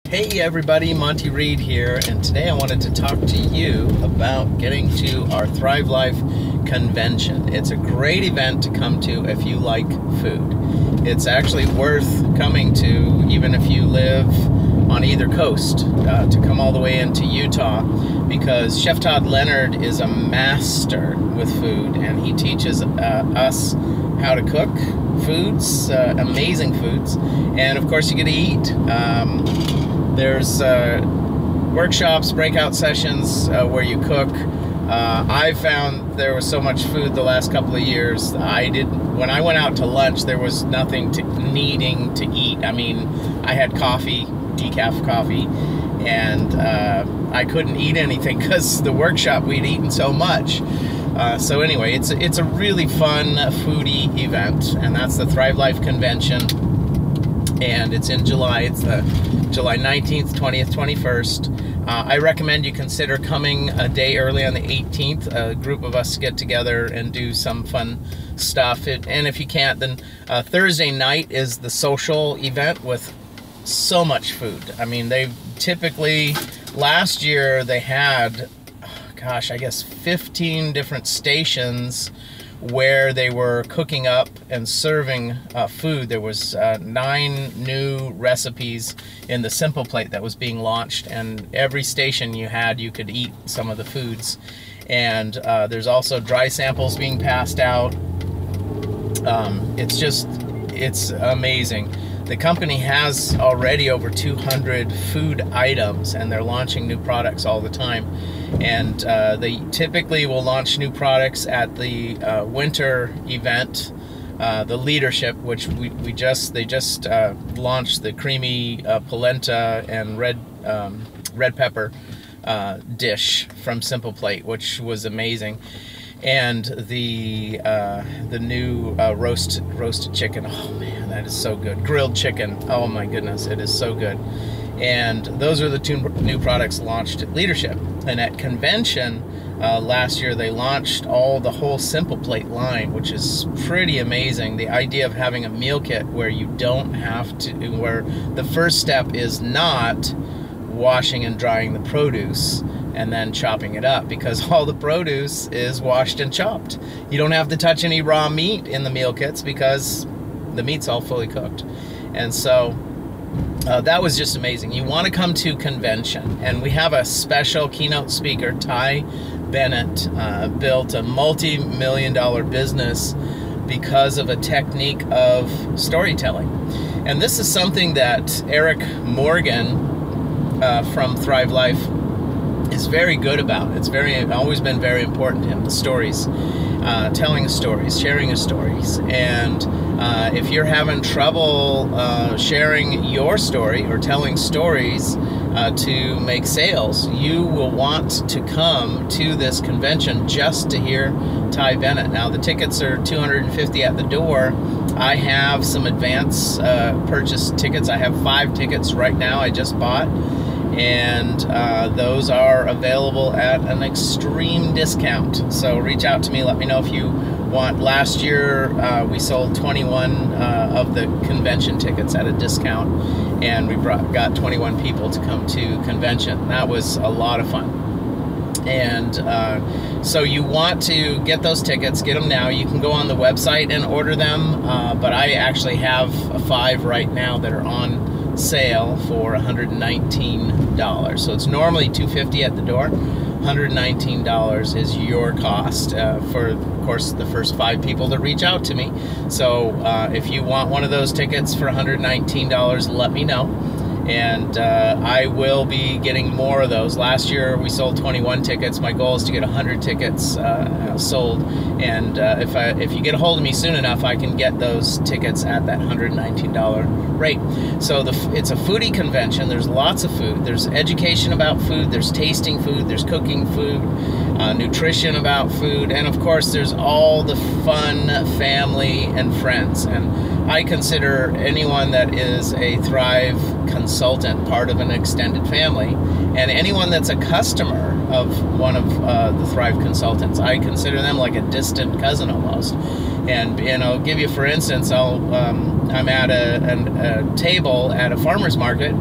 Hey everybody, Monty Reed here, and today I wanted to talk to you about getting to our Thrive Life convention. It's a great event to come to if you like food. It's actually worth coming to even if you live on either coast, to come all the way into Utah, because Chef Todd Leonard is a master with food, and he teaches us how to cook foods, amazing foods, and of course you get to eat. There's workshops, breakout sessions where you cook. I found there was so much food the last couple of years. When I went out to lunch, there was nothing needing to eat. I mean, I had coffee, decaf coffee, and I couldn't eat anything because the workshop we'd eaten so much. So anyway, it's a really fun foodie event, and that's the Thrive Life Convention. And it's in July. It's the July 19th, 20th, 21st. I recommend you consider coming a day early on the 18th. A group of us get together and do some fun stuff. And if you can't, then Thursday night is the social event with so much food. I mean, they typically, last year they had, gosh, I guess 15 different stations where they were cooking up and serving food. There was 9 new recipes in the Simple Plate that was being launched, and every station you could eat some of the foods. And there's also dry samples being passed out. It's amazing. The company has already over 200 food items, and they're launching new products all the time. And they typically will launch new products at the winter event, the leadership, which they just launched the creamy polenta and red pepper dish from Simple Plate, which was amazing. And the new roasted chicken. Oh man, that is so good. Grilled chicken. Oh my goodness, it is so good. And those are the 2 new products launched at Leadership. And at convention last year, they launched the whole Simple Plate line, which is pretty amazing. The idea of having a meal kit where you don't have to, where the first step is not washing and drying the produce and then chopping it up, because all the produce is washed and chopped. You don't have to touch any raw meat in the meal kits because the meat's all fully cooked. And so that was just amazing. You want to come to convention, and we have a special keynote speaker. Ty Bennet built a multi-million-dollar business because of a technique of storytelling. And this is something that Eric Morgan from Thrive Life is very good about. It's always been very important to him, the stories, telling stories, sharing stories. And if you're having trouble sharing your story or telling stories to make sales, you will want to come to this convention just to hear Ty Bennet. Now, the tickets are $250 at the door. I have some advance purchase tickets. I have 5 tickets right now I just bought, and those are available at an extreme discount. So reach out to me, let me know if you want. Last year we sold 21 of the convention tickets at a discount, and we got 21 people to come to convention. That was a lot of fun. And so you want to get those tickets, get them now. You can go on the website and order them, but I actually have 5 right now that are on sale for $119. So it's normally $250 at the door. $119 is your cost for, of course, the first 5 people that reach out to me. So if you want one of those tickets for $119, let me know, and I will be getting more of those. Last year we sold 21 tickets. My goal is to get 100 tickets sold, and if you get a hold of me soon enough, I can get those tickets at that $119 rate. So it's a foodie convention. There's lots of food. There's education about food. There's tasting food. There's cooking food, nutrition about food, and of course there's all the fun, family and friends. And I consider anyone that is a Thrive consultant part of an extended family, and anyone that's a customer of one of the Thrive consultants, I consider them like a distant cousin almost. And I'll give you, for instance, I'm at a table at a farmer's market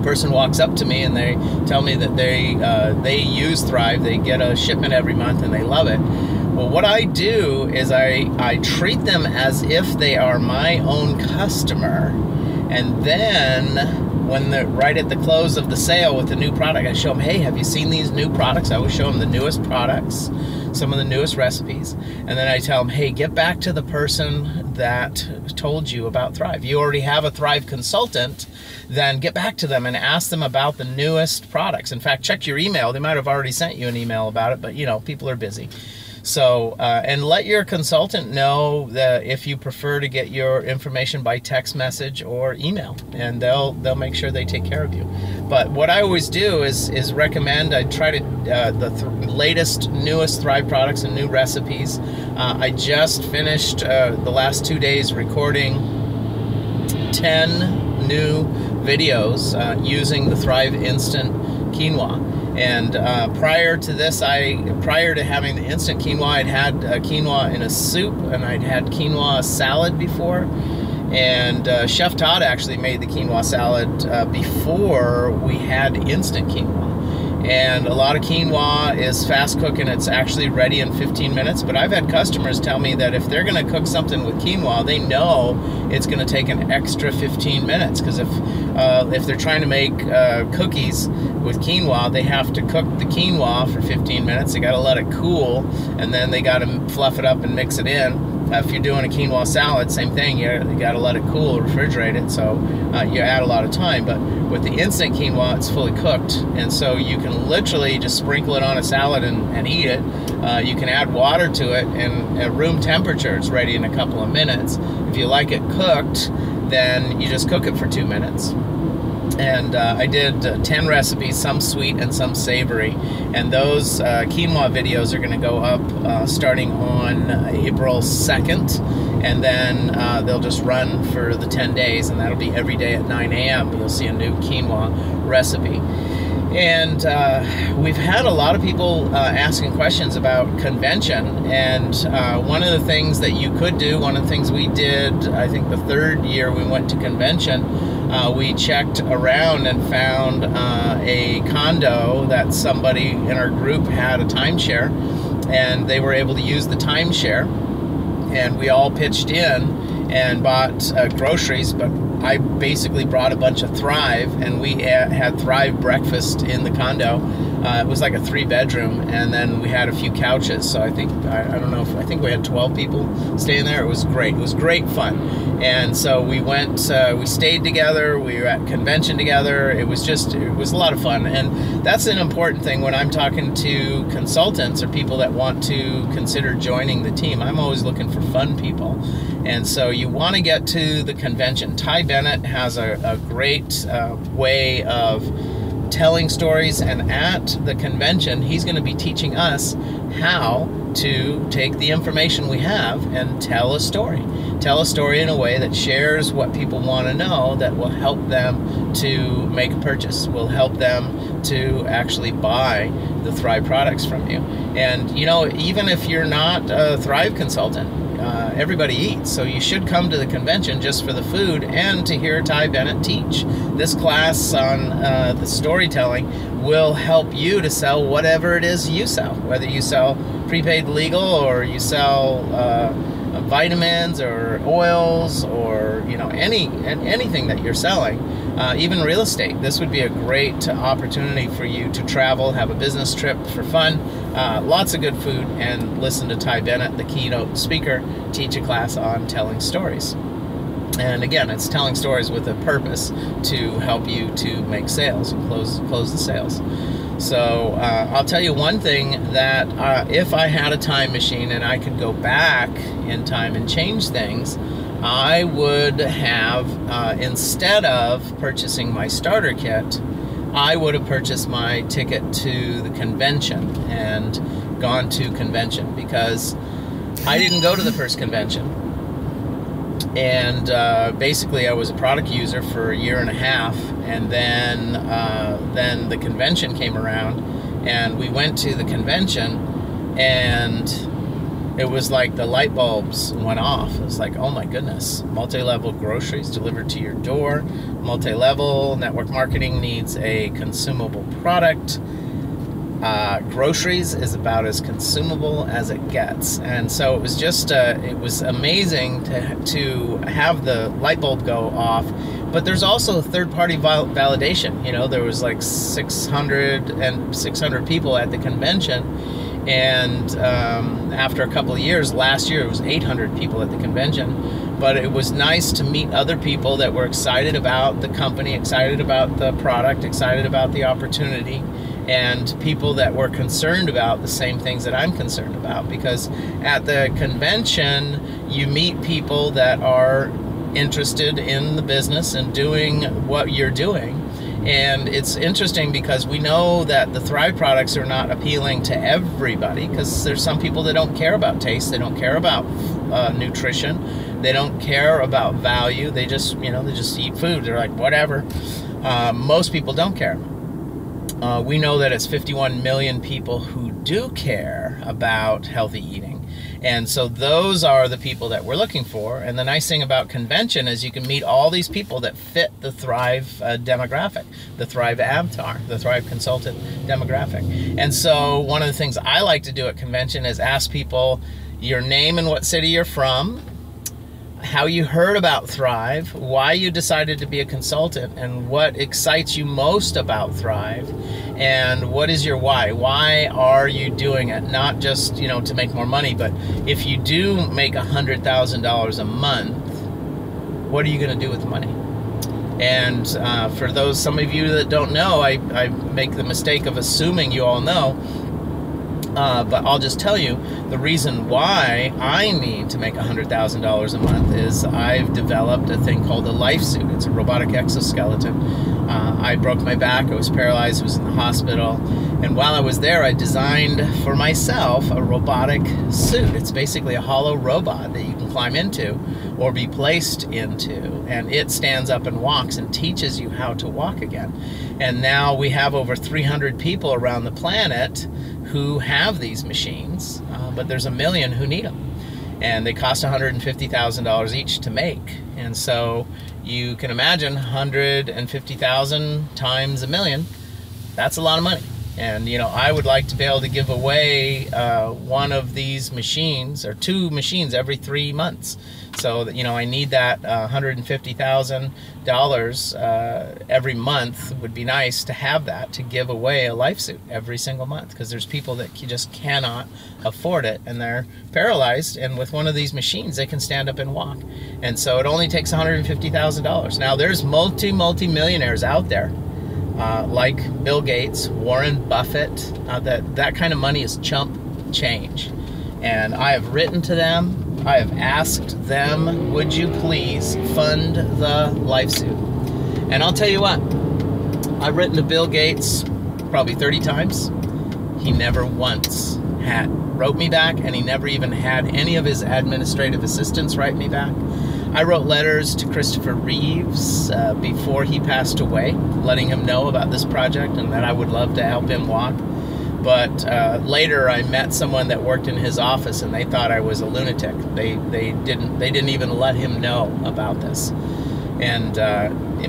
person walks up to me and they tell me that they use Thrive, they get a shipment every month and they love it. Well, what I do is I treat them as if they are my own customer, and then when they're right at the close of the sale with the new product, I show them, hey, have you seen these new products? I always show them the newest products, some of the newest recipes, and then I tell them, hey, get back to the person that told you about Thrive. You already have a Thrive consultant, then get back to them and ask them about the newest products. In fact, check your email. They might have already sent you an email about it, but you know, people are busy. So, and let your consultant know that if you prefer to get your information by text message or email, and they'll make sure they take care of you. But what I always do is recommend, I try to, the latest, newest Thrive products and new recipes. I just finished the last 2 days recording 10 new videos using the Thrive Instant Quinoa. And prior to this, prior to having the instant quinoa, I'd had quinoa in a soup, and I'd had quinoa salad before. And Chef Todd actually made the quinoa salad before we had instant quinoa. And a lot of quinoa is fast cooking. It's actually ready in 15 minutes. But I've had customers tell me that if they're going to cook something with quinoa, they know it's going to take an extra 15 minutes. Because if they're trying to make cookies with quinoa, they have to cook the quinoa for 15 minutes. They got to let it cool, and then they got to fluff it up and mix it in. If you're doing a quinoa salad, same thing. You got to let it cool, refrigerate it, so you add a lot of time. But with the instant quinoa, it's fully cooked, and so you can literally just sprinkle it on a salad and eat it. You can add water to it, and at room temperature, it's ready in a couple of minutes. If you like it cooked, then you just cook it for 2 minutes. And I did 10 recipes, some sweet and some savory, and those quinoa videos are going to go up starting on April 2nd, and then they'll just run for the 10 days, and that'll be every day at 9 a.m. You'll see a new quinoa recipe. And we've had a lot of people asking questions about convention, and one of the things that you could do, one of the things we did, I think the 3rd year we went to convention, we checked around and found a condo that somebody in our group had a timeshare, and they were able to use the timeshare, and we all pitched in and bought groceries, but I basically brought a bunch of Thrive, and we had Thrive breakfast in the condo. It was like a 3-bedroom, and then we had a few couches. So I think, I don't know if, I think we had 12 people staying there. It was great. It was great fun. And so we went, we stayed together. We were at convention together. It was a lot of fun. And that's an important thing when I'm talking to consultants or people that want to consider joining the team. I'm always looking for fun people. And so you want to get to the convention. Ty Bennet has a great way of telling stories, and at the convention he's going to be teaching us how to take the information we have and tell a story in a way that shares what people want to know, that will help them to make a purchase, will help them to actually buy the Thrive products from you. And you know, even if you're not a Thrive consultant, everybody eats, so you should come to the convention just for the food and to hear Ty Bennet teach. This class on the storytelling will help you to sell whatever it is you sell, whether you sell prepaid legal or you sell vitamins or oils, or you know, anything that you're selling, even real estate. This would be a great opportunity for you to travel, have a business trip for fun, lots of good food, and listen to Ty Bennet, the keynote speaker, teach a class on telling stories. And again, it's telling stories with a purpose to help you to make sales and close the sales. So I'll tell you one thing, that if I had a time machine and I could go back in time and change things, I would have, instead of purchasing my starter kit, I would have purchased my ticket to the convention and gone to convention, because I didn't go to the first convention. And basically I was a product user for 1.5 years, and then the convention came around, and we went to the convention, and it was like the light bulbs went off. It was like, oh my goodness, multi-level groceries delivered to your door. Multi-level network marketing needs a consumable product. Groceries is about as consumable as it gets. And so it was just, it was amazing to have the light bulb go off. But there's also third-party validation. You know, there was like 600 people at the convention. And after a couple of years, last year it was 800 people at the convention. But it was nice to meet other people that were excited about the company, excited about the product, excited about the opportunity, and people that were concerned about the same things that I'm concerned about. Because at the convention, you meet people that are interested in the business and doing what you're doing. And it's interesting because we know that the Thrive products are not appealing to everybody, because there's some people that don't care about taste, they don't care about nutrition, they don't care about value, they just, you know, they just eat food, they're like, whatever. Most people don't care. We know that it's 51 million people who do care about healthy eating. And so those are the people that we're looking for. And the nice thing about convention is you can meet all these people that fit the Thrive demographic, the Thrive avatar, the Thrive consultant demographic. And so one of the things I like to do at convention is ask people your name and what city you're from, how you heard about Thrive, why you decided to be a consultant, and what excites you most about Thrive, and what is your why? Why are you doing it? Not just, you know, to make more money, but if you do make $100,000 a month, what are you going to do with the money? And for those, some of you that don't know, I make the mistake of assuming you all know. But I'll just tell you, the reason why I need to make $100,000 a month is I've developed a thing called a life suit. It's a robotic exoskeleton. I broke my back, I was paralyzed, I was in the hospital, and while I was there, I designed for myself a robotic suit. It's basically a hollow robot that you can climb into or be placed into, and it stands up and walks and teaches you how to walk again. And now we have over 300 people around the planet who have these machines, but there's 1 million who need them. And they cost $150,000 each to make. And so you can imagine 150,000 times 1 million, that's a lot of money. And, you know, I would like to be able to give away one of these machines, or 2 machines, every 3 months. So that, you know, I need that $150,000 every month. Would be nice to have that to give away a life suit every single month, because there's people that just cannot afford it, and they're paralyzed, and with one of these machines they can stand up and walk. And so it only takes $150,000. Now there's multi-millionaires out there, like Bill Gates, Warren Buffett, that kind of money is chump change. And I have written to them, I have asked them, would you please fund the life suit? And I'll tell you what, I've written to Bill Gates probably 30 times. He never once wrote me back, and he never even had any of his administrative assistants write me back. I wrote letters to Christopher Reeves before he passed away, letting him know about this project and that I would love to help him walk. But later I met someone that worked in his office, and they thought I was a lunatic. They didn't even let him know about this. And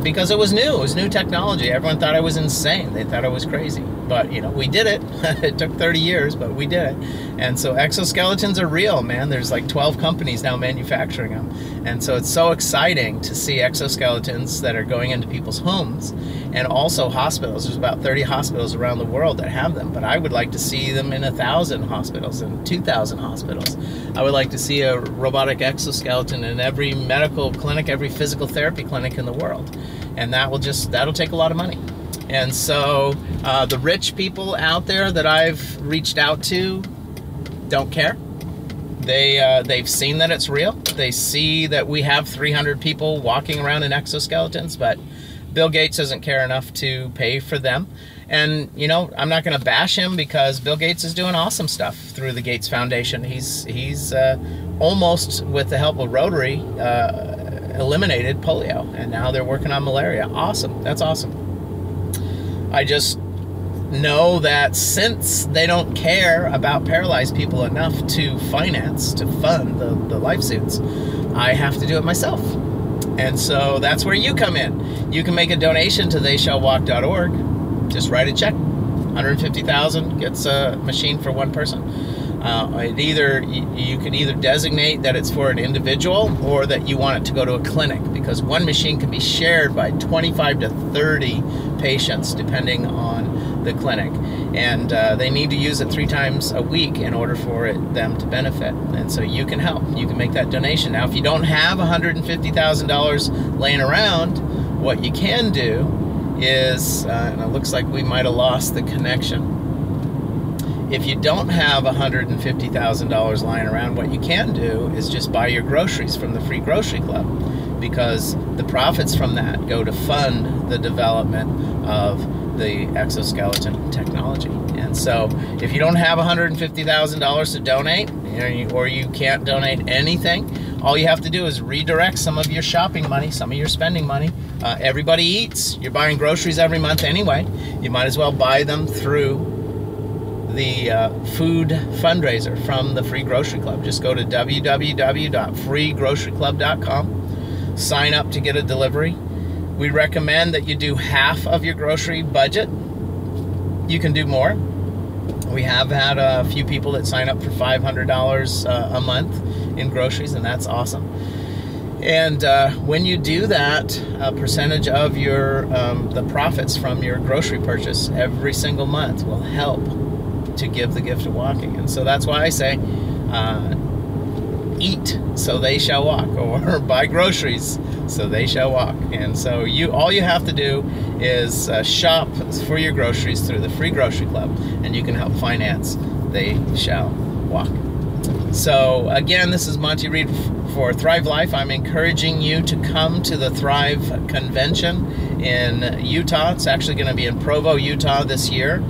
because it was new technology, everyone thought I was insane. They thought I was crazy. But, you know, we did it. It took 30 years, but we did it. And so exoskeletons are real, man. There's like 12 companies now manufacturing them. And so it's so exciting to see exoskeletons that are going into people's homes, and also hospitals. There's about 30 hospitals around the world that have them, but I would like to see them in 1,000 hospitals and 2,000 hospitals. I would like to see a robotic exoskeleton in every medical clinic, every physical therapy clinic in the world. And that'll take a lot of money. And so the rich people out there that I've reached out to don't care. They've seen that it's real. They see that we have 300 people walking around in exoskeletons, but Bill Gates doesn't care enough to pay for them. And, you know, I'm not going to bash him, because Bill Gates is doing awesome stuff through the Gates Foundation. He's almost, with the help of Rotary, eliminated polio, and now they're working on malaria. Awesome. That's awesome. I just know that since they don't care about paralyzed people enough to fund the life suits, I have to do it myself. And so that's where you come in. You can make a donation to theyshallwalk.org. Just write a check. $150,000 gets a machine for one person. You can either designate that it's for an individual or that you want it to go to a clinic, because one machine can be shared by 25 to 30 patients depending on the clinic, and they need to use it 3 times a week in order for them to benefit. And so you can help. You can make that donation. Now, if you don't have $150,000 laying around, what you can do is, and it looks like we might have lost the connection. If you don't have $150,000 lying around, what you can do is just buy your groceries from the Free Grocery Club, because the profits from that go to fund the development of the exoskeleton technology. And so if you don't have $150,000 to donate, or you can't donate anything, all you have to do is redirect some of your shopping money, some of your spending money. Everybody eats. You're buying groceries every month anyway. You might as well buy them through the food fundraiser from the Free Grocery Club. Just go to www.freegroceryclub.com, sign up to get a delivery. We recommend that you do half of your grocery budget. You can do more. We have had a few people that sign up for $500 a month in groceries, and that's awesome. And when you do that, a percentage of your the profits from your grocery purchase every single month will help to give the gift of walking. And so that's why I say, eat so they shall walk, or buy groceries so they shall walk. And so all you have to do is shop for your groceries through the Free Grocery Club, and you can help finance They Shall Walk. So again, this is Monty Reed for Thrive Life. I'm encouraging you to come to the Thrive Convention in Utah. It's actually going to be in Provo, Utah this year.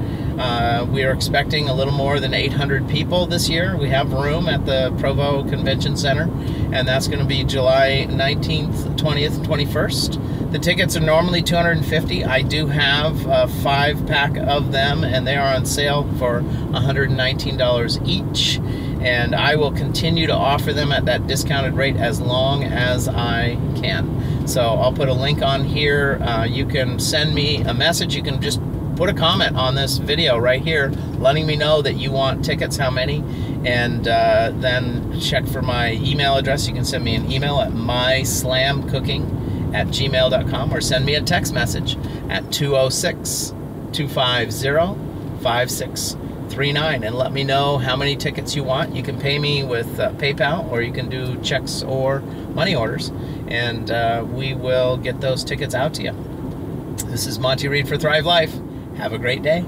We are expecting a little more than 800 people this year. We have room at the Provo Convention Center, and that's going to be July 19th, 20th, 21st. The tickets are normally $250. I do have a 5-pack of them, and they are on sale for $119 each. And I will continue to offer them at that discounted rate as long as I can. So I'll put a link on here. You can send me a message. You can just put a comment on this video right here, letting me know that you want tickets, how many, and then check for my email address. You can send me an email at myslamcooking@gmail.com, or send me a text message at 206-250-5639 and let me know how many tickets you want. You can pay me with PayPal, or you can do checks or money orders, and we will get those tickets out to you. This is Monty Reed for Thrive Life. Have a great day.